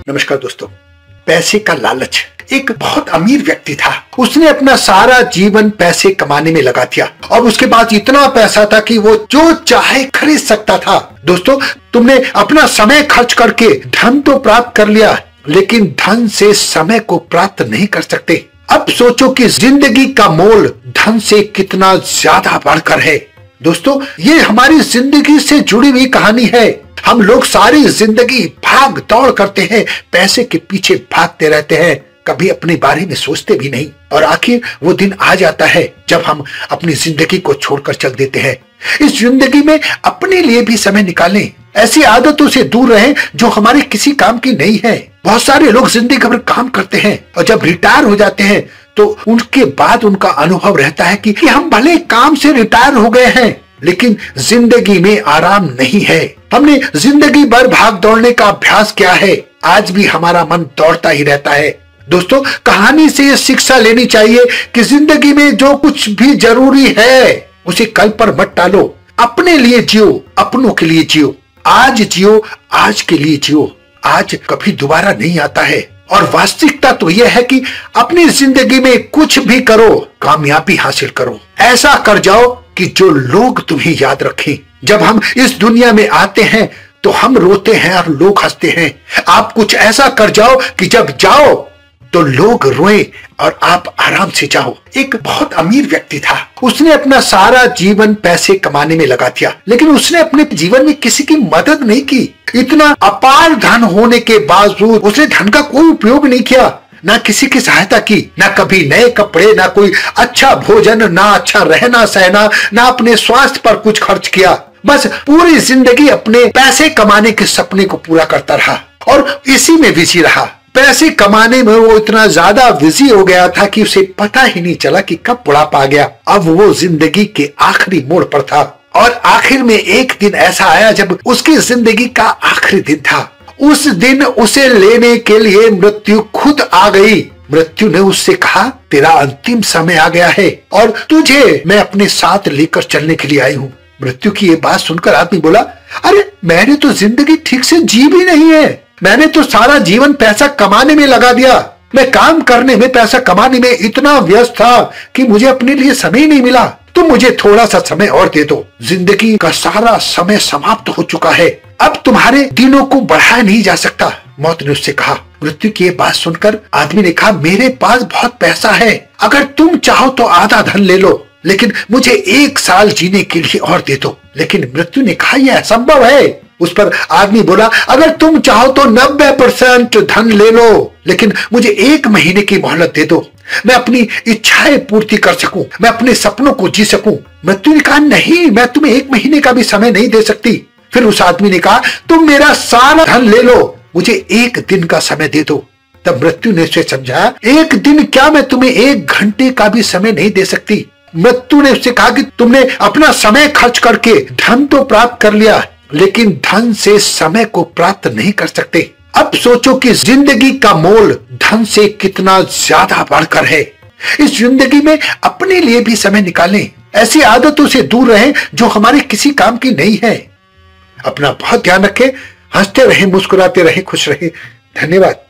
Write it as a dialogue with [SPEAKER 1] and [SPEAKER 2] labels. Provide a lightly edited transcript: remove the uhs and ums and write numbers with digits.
[SPEAKER 1] नमस्कार दोस्तों। पैसे का लालच। एक बहुत अमीर व्यक्ति था, उसने अपना सारा जीवन पैसे कमाने में लगा दिया और उसके पास इतना पैसा था कि वो जो चाहे खरीद सकता था। दोस्तों, तुमने अपना समय खर्च करके धन तो प्राप्त कर लिया, लेकिन धन से समय को प्राप्त नहीं कर सकते। अब सोचो कि जिंदगी का मोल धन से कितना ज्यादा बढ़कर है। दोस्तों, ये हमारी जिंदगी से जुड़ी हुई कहानी है। हम लोग सारी जिंदगी भाग दौड़ करते हैं, पैसे के पीछे भागते रहते हैं, कभी अपने बारे में सोचते भी नहीं। और आखिर वो दिन आ जाता है जब हम अपनी जिंदगी को छोड़कर चल देते हैं। इस जिंदगी में अपने लिए भी समय निकालें, ऐसी आदतों से दूर रहें जो हमारे किसी काम की नहीं है। बहुत सारे लोग जिंदगी भर काम करते हैं और जब रिटायर हो जाते हैं तो उनके बाद उनका अनुभव रहता है कि हम भले काम से रिटायर हो गए हैं, लेकिन जिंदगी में आराम नहीं है। हमने जिंदगी भर भाग दौड़ने का अभ्यास किया है, आज भी हमारा मन दौड़ता ही रहता है। दोस्तों, कहानी से ये शिक्षा लेनी चाहिए कि जिंदगी में जो कुछ भी जरूरी है उसे कल पर मत टालो। अपने लिए जियो, अपनों के लिए जियो। आज जियो, आज के लिए जियो। आज कभी दोबारा नहीं आता है और वास्तविकता तो यह है कि अपनी जिंदगी में कुछ भी करो, कामयाबी हासिल करो। ऐसा कर जाओ कि जो लोग तुम्हें याद रखें। जब हम इस दुनिया में आते हैं तो हम रोते हैं और लोग हंसते हैं। आप कुछ ऐसा कर जाओ कि जब जाओ तो लोग रोएं और आप आराम से जाओ। एक बहुत अमीर व्यक्ति था, उसने अपना सारा जीवन पैसे कमाने में लगा दिया, लेकिन उसने अपने जीवन में किसी की मदद नहीं की। इतना अपार धन होने के बावजूद उसने धन का कोई उपयोग नहीं किया, ना किसी की सहायता की, ना कभी नए कपड़े, ना कोई अच्छा भोजन, ना अच्छा रहना सहना, ना अपने स्वास्थ्य पर कुछ खर्च किया। बस पूरी जिंदगी अपने पैसे कमाने के सपने को पूरा करता रहा और इसी में बिजी रहा। पैसे कमाने में वो इतना ज्यादा बिजी हो गया था कि उसे पता ही नहीं चला कि कब बुढ़ापा आ गया। अब वो जिंदगी के आखिरी मोड़ पर था और आखिर में एक दिन ऐसा आया जब उसकी जिंदगी का आखिरी दिन था। उस दिन उसे लेने के लिए मृत्यु खुद आ गई। मृत्यु ने उससे कहा, तेरा अंतिम समय आ गया है और तुझे मैं अपने साथ लेकर चलने के लिए आई हूँ। मृत्यु की ये बात सुनकर आदमी बोला, अरे मैंने तो जिंदगी ठीक से जी भी नहीं है। मैंने तो सारा जीवन पैसा कमाने में लगा दिया। मैं काम करने में, पैसा कमाने में इतना व्यस्त था कि मुझे अपने लिए समय नहीं मिला। तुम मुझे थोड़ा सा समय और दे दो। जिंदगी का सारा समय समाप्त हो चुका है, अब तुम्हारे दिनों को बढ़ाया नहीं जा सकता। मौत ने उससे कहा। मृत्यु की ये बात सुनकर आदमी ने कहा, मेरे पास बहुत पैसा है, अगर तुम चाहो तो आधा धन ले लो, लेकिन मुझे 1 साल जीने के लिए और दे दो। लेकिन मृत्यु ने कहा, यह असंभव है। उस पर आदमी बोला, अगर तुम चाहो तो 90% धन ले लो, लेकिन मुझे 1 महीने की मोहलत दे दो, मैं अपनी इच्छाएं पूर्ति कर सकूं, मैं अपने सपनों को जी सकूं। मृत्यु ने कहा, नहीं, मैं तुम्हें 1 महीने का भी समय नहीं दे सकती। फिर उस आदमी ने कहा, तुम मेरा सारा धन ले लो, मुझे 1 दिन का समय दे दो। तब मृत्यु ने उसे समझाया, 1 दिन क्या, मैं तुम्हें 1 घंटे का भी समय नहीं दे सकती। मृत्यु ने उससे कहा कि तुमने अपना समय खर्च करके धन तो प्राप्त कर लिया, लेकिन धन से समय को प्राप्त नहीं कर सकते। अब सोचो कि जिंदगी का मोल धन से कितना ज्यादा बढ़कर है। इस जिंदगी में अपने लिए भी समय निकालें, ऐसी आदतों से दूर रहें जो हमारे किसी काम की नहीं है। अपना बहुत ध्यान रखें, हंसते रहें, मुस्कुराते रहें, खुश रहें। धन्यवाद।